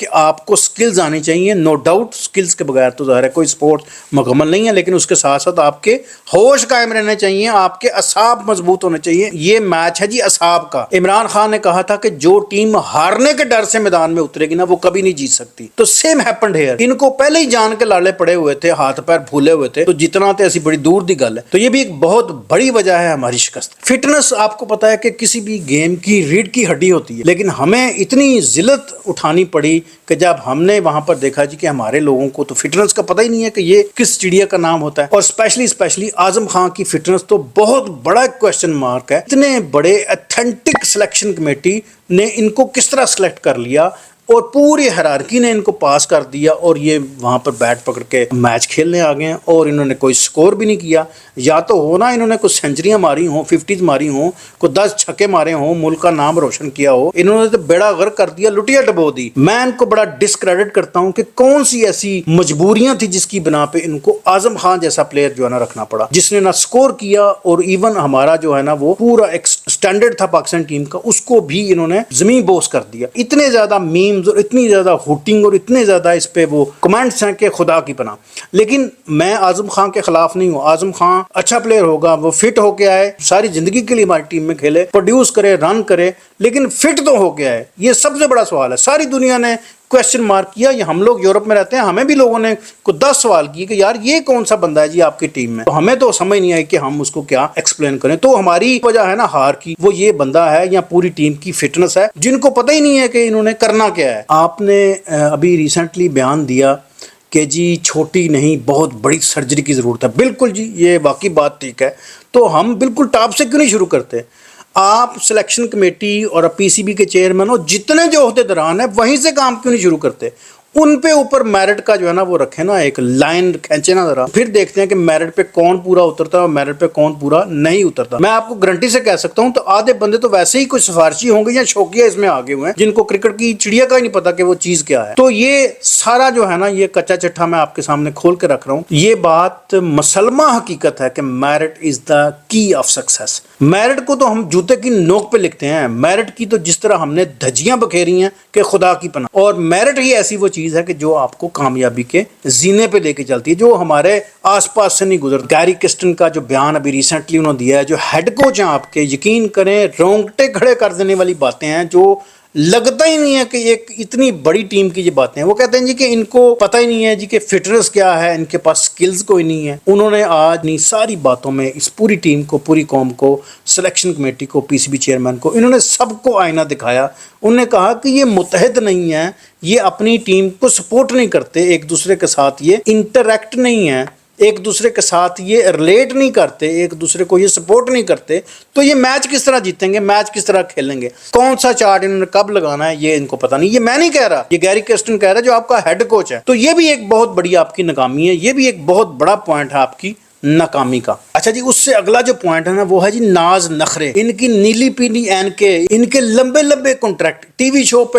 کہ آپ کو سکلز آنی چاہیے. نو ڈاؤٹ سکلز کے بغیر تو ظاہر ہے کوئی سپورٹ مکمل نہیں ہے, لیکن اس کے ساتھ ساتھ آپ کے ہوش قائم رہنے چاہیے, آپ کے اعصاب مضبوط ہونے چاہیے. یہ میچ ہے جی اعصاب کا. عمران خان نے کہا تھا کہ جو ٹیم ہارنے کے ڈر سے میدان میں اترے گی نا وہ کبھی نہیں جیت سکتی. تو سیم ہیپنڈ ہیئر. ان کو پہلے ہی جان کے لالے پڑے ہوئے تھے, ہاتھ پیر پھولے ہوئے تھے, تو جتنا تے ایسی بڑی دور دی گل ہے. تو یہ بھی ایک بہت بڑی وجہ ہے ہماری شکست. فٹنس آپ کو پتا ہے کہ کسی بھی گیم کی ریڑھ کی ہڈی ہوتی ہے, لیکن ہمیں اتنی ذلت اٹھانی پڑی کہ جب ہم نے وہاں پر دیکھا جی کہ ہمارے لوگوں کو تو فٹنس کا پتہ ہی نہیں ہے کہ یہ کس چڑیا کا نام ہوتا ہے. اور اسپیشلی اعظم خان کی فٹنس تو بہت بڑا کویسچن مارک ہے. اتنے بڑے اتھینٹک سلیکشن کمیٹی نے ان کو کس طرح سلیکٹ کر لیا اور پوری ہرارکی نے ان کو پاس کر دیا, اور یہ وہاں پر بیٹ پکڑ کے میچ کھیلنے آ گئے ہیں, اور انہوں نے کوئی سکور بھی نہیں کیا. یا تو ہونا انہوں نے کوئی سینچریاں ماری ہوں, 50s ماری ہوں, کوئی 10 چھکے مارے ہوں, ملک کا نام روشن کیا ہو. انہوں نے تو بیڑا غرق کر دیا, لٹیا ڈبو دی. میں ان کو بڑا ڈسکریڈٹ کرتا ہوں کہ کون سی ایسی مجبوریاں تھی جس کی بنا پہ ان کو اعظم خان جیسا پلیئر جو ہے نا رکھنا پڑا, جس نے نہ سکور کیا, اور ایون ہمارا جو ہے نا وہ پورا ایک سٹینڈرڈ تھا پاکستان ٹیم کا, اس کو بھی انہوں نے زمین بوس کر دیا. اتنے زیادہ میمز اور اتنی زیادہ ہوٹنگ اور اتنے زیادہ اس پہ وہ کمنٹس ہیں کہ خدا کی پناہ. لیکن میں اعظم خان کے خلاف نہیں ہوں. اعظم خان اچھا پلیئر ہوگا, وہ فٹ ہو کے آئے, ساری زندگی کے لیے ہماری ٹیم میں کھیلے, پروڈیوس کرے, رن کرے, لیکن فٹ تو ہو کے آئے. یہ سب سے بڑا سوال ہے. ساری دنیا نے کویسچن مارک کیا. یہ ہم لوگ یورپ میں رہتے ہیں, ہمیں بھی لوگوں نے کو 10 سوال کیے کہ یار یہ کون سا بندہ ہے جی آپ کی ٹیم میں. تو ہمیں تو سمجھ نہیں آئی کہ ہم اس کو کیا ایکسپلین کریں. تو ہماری وجہ ہے نا ہار کی, وہ یہ بندہ ہے یا پوری ٹیم کی فٹنس ہے, جن کو پتہ ہی نہیں ہے کہ انہوں نے کرنا کیا ہے. آپ نے ابھی ریسنٹلی بیان دیا کہ جی چھوٹی نہیں بہت بڑی سرجری کی ضرورت ہے. بالکل جی, یہ واقعی بات ٹھیک ہے. تو ہم بالکل ٹاپ سے کیوں نہیں شروع کرتے؟ آپ سلیکشن کمیٹی اور پی سی بی کے چیئرمین ہو, جتنے جو عہدے دران ہیں وہیں سے کام کیوں نہیں شروع کرتے؟ ان پہ اوپر میرٹ کا جو ہے نا وہ رکھے نا, ایک لائن کھینچے نا ذرا, پھر دیکھتے ہیں کہ میرٹ پہ کون پورا اترتا ہے اور میرٹ پہ کون پورا نہیں اترتا. میں آپ کو گارنٹی سے کہہ سکتا ہوں تو آدھے بندے تو ویسے ہی کوئی سفارشی ہوں گے یا شوقیہ اس میں آگے ہوئے ہیں, جن کو کرکٹ کی چڑیا کا ہی نہیں پتا کہ وہ چیز کیا ہے. تو یہ سارا جو ہے نا یہ کچا چٹھا میں آپ کے سامنے کھول کے رکھ رہا ہوں. یہ بات مسلمہ حقیقت ہے کہ میرٹ از دا کی آف سکسیس. میرٹ کو تو ہم جوتے کی نوک پہ لکھتے ہیں, میرٹ کی تو جس طرح ہم نے دھجیاں بکھیری ہیں کہ خدا کی پناہ. اور میرٹ ہی ایسی وہ چیز ہے کہ جو آپ کو کامیابی کے زینے پہ لے کے چلتی ہے, جو ہمارے آس پاس سے نہیں گزرتی. گیری کرسٹن کا جو بیان ابھی ریسنٹلی انہوں نے دیا ہے, جو ہیڈ کوچ ہیں آپ کے, یقین کریں رونگٹے کھڑے کر دینے والی باتیں ہیں, جو لگتا ہی نہیں ہے کہ ایک اتنی بڑی ٹیم کی یہ باتیں ہیں. وہ کہتے ہیں جی کہ ان کو پتہ ہی نہیں ہے جی کہ فٹنس کیا ہے, ان کے پاس سکلز کوئی نہیں ہے. انہوں نے آج اپنی ساری باتوں میں اس پوری ٹیم کو, پوری قوم کو, سلیکشن کمیٹی کو, پی سی بی چیئرمین کو, انہوں نے سب کو آئینہ دکھایا. انہوں نے کہا کہ یہ متحد نہیں ہے, یہ اپنی ٹیم کو سپورٹ نہیں کرتے, ایک دوسرے کے ساتھ یہ انٹریکٹ نہیں ہے, ایک دوسرے کے ساتھ یہ ریلیٹ نہیں کرتے, ایک دوسرے کو یہ سپورٹ نہیں کرتے. تو یہ میچ کس طرح جیتیں گے, میچ کس طرح کھیلیں گے, کون سا چارٹ انہوں نے کب لگانا ہے, یہ ان کو پتہ نہیں. یہ میں نہیں کہہ رہا, یہ گیری کرسٹن کہہ رہا ہے جو آپ کا ہیڈ کوچ ہے. تو یہ بھی ایک بہت بڑی آپ کی ناکامی ہے, یہ بھی ایک بہت بڑا پوائنٹ ہے آپ کی ناکامی کا. اچھا جی, اس سے اگلا جو پوائنٹ ہے نا وہ ہے جی ناز نخرے. ان کی نیلی پیلی اینکیں, ان کے لمبے لمبے کانٹریکٹ, ٹی وی شو پہ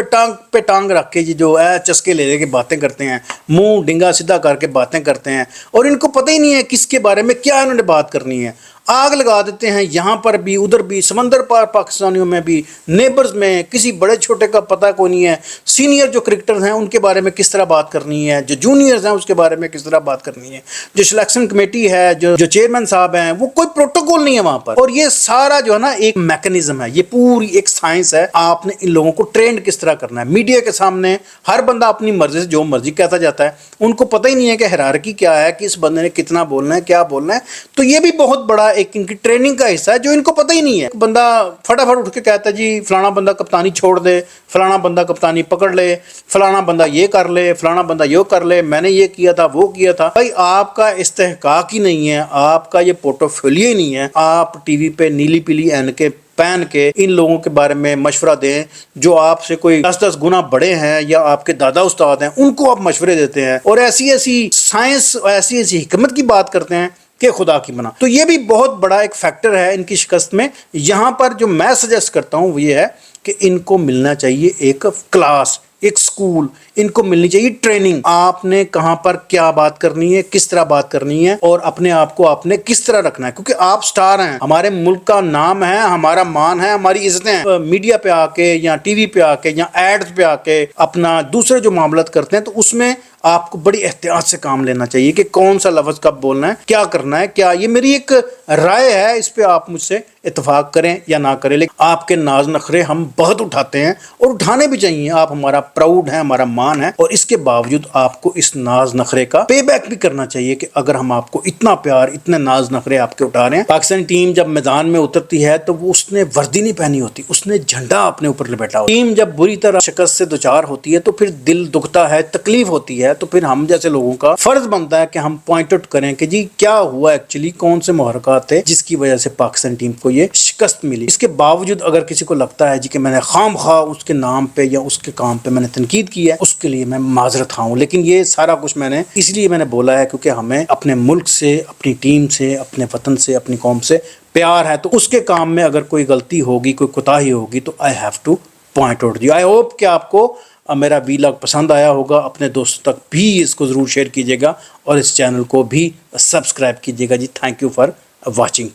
ٹانگ رکھ کے جی جو ہے چسکے لے کے باتیں کرتے ہیں, منہ ڈنگا سیدھا کر کے باتیں کرتے ہیں, اور ان کو پتہ ہی نہیں ہے کس کے بارے میں کیا انہوں نے بات کرنی ہے. آگ لگا دیتے ہیں یہاں پر بھی, ادھر بھی, سمندر پار پاکستانیوں میں بھی, نیبرز میں, کسی بڑے چھوٹے کا پتہ کوئی نہیں ہے. سینئر جو کرکٹرز ہیں ان کے بارے میں کس طرح بات کرنی ہے, جو جونیئرز ہیں اس کے بارے میں کس طرح بات کرنی ہے, جو سلیکشن کمیٹی ہے, جو چیئرمین صاحب ہیں, وہ کوئی پروٹوکول نہیں ہے وہاں پر. اور یہ سارا جو ہے نا ایک میکنزم ہے, یہ پوری ایک سائنس ہے. آپ نے ان لوگوں کو ٹرینڈ کس طرح کرنا ہے. میڈیا کے سامنے ہر بندہ اپنی مرضی سے جو مرضی کہتا جاتا ہے, ان کو پتہ ہی نہیں ہے کہ ہیرارکی کیا ہے, کہ اس بندے نے کتنا بولنا ہے, کیا بولنا ہے. تو یہ بھی بہت بڑا ایک ان کی ٹریننگ کا حصہ ہے جو ان کو پتہ ہی نہیں ہے. بندہ فٹافٹ اٹھ کے کہتا ہے جی فلانا بندہ کپتانی چھوڑ دے, فلانا بندہ کپتانی پکڑ لے, فلانا بندہ یہ کر لے, فلانا بندہ یہ کر لے, میں نے یہ کیا تھا, وہ کیا تھا. بھائی آپ کا استحقاق ہی نہیں ہے, آپ کا یہ پورٹوفولیو ہی نہیں ہے. آپ ٹی وی پہ نیلی پیلی اینکیں پہن کے ان لوگوں کے بارے میں مشورہ دیں جو آپ سے کوئی 10 گنا بڑے ہیں یا آپ کے دادا استاد ہیں, ان کو آپ مشورے دیتے ہیں اور ایسی سائنس, ایسی حکمت کی بات کرتے ہیں کہ خدا کی بنا. تو یہ بھی بہت بڑا ایک فیکٹر ہے ان کی شکست میں. یہاں پر جو میں سجیسٹ کرتا ہوں وہ یہ ہے کہ ان کو ملنا چاہیے ایک کلاس, ایک اسکول، ان کو ملنی چاہیے ٹریننگ. آپ نے کہاں پر کیا بات کرنی ہے، کس طرح بات کرنی ہے، اور اپنے آپ کو آپ نے کس طرح رکھنا ہے، کیونکہ آپ سٹار ہیں، ہمارے ملک کا نام ہے، ہمارا مان ہے، ہماری عزتیں ہیں. میڈیا پہ آ کے یا ٹی وی پہ آ کے یا ایڈز پہ آ کے اپنا دوسرے جو معاملات کرتے ہیں، تو اس میں آپ کو بڑی احتیاط سے کام لینا چاہیے کہ کون سا لفظ کب بولنا ہے، کیا کرنا ہے. کیا یہ میری ایک رائے ہے، اس پہ آپ مجھ سے اتفاق کریں یا نہ کریں، لیکن آپ کے ناز نخرے ہم بہت اٹھاتے ہیں اور اٹھانے بھی چاہیے. آپ ہمارا پراؤڈ ہے، ہمارا مان ہے، اور اس کے باوجود آپ کو اس ناز نخرے کا پے بیک بھی کرنا چاہیے کہ اگر ہم آپ کو اتنا پیار، اتنے ناز نخرے آپ کے اٹھا رہے ہیں. پاکستانی ٹیم جب میدان میں اترتی ہے تو وہ اس نے وردی نہیں پہنی ہوتی، اس نے جھنڈا اپنے اوپر لپیٹا ہوتا ہے. ٹیم جب بری طرح شکست سے دوچار ہوتی ہے تو پھر دل دکھتا ہے، تکلیف ہوتی ہے، تو پھر ہم جیسے لوگوں کا فرض بنتا ہے کہ ہم پوائنٹ آؤٹ کریں کہ جی کیا ہوا ایکچولی، کون سے محرکات تھے جس کی وجہ سے پاکستان ٹیم کو یہ شکست ملی. اس کے باوجود اگر کسی کو لگتا ہے جی کہ میں نے خام خواہ اس کے نام پہ یا اس کے کام پہ میں نے تنقید کی ہے، اس کے لیے میں معذرت ہوں. لیکن یہ سارا کچھ میں نے اس لیے میں نے بولا ہے کیونکہ ہمیں اپنے ملک سے، اپنی ٹیم سے، اپنے وطن سے، اپنی قوم سے پیار ہے. تو اس کے کام میں اگر کوئی غلطی ہوگی، کوئی کوتاہی ہوگی، تو I have to point out. I hope کہ آپ کو میرا ویلاگ پسند آیا ہوگا. اپنے دوستوں تک بھی اس کو ضرور شیئر کیجیے گا اور اس چینل کو بھی سبسکرائب کیجیے گا. جی تھینک یو فار واچنگ.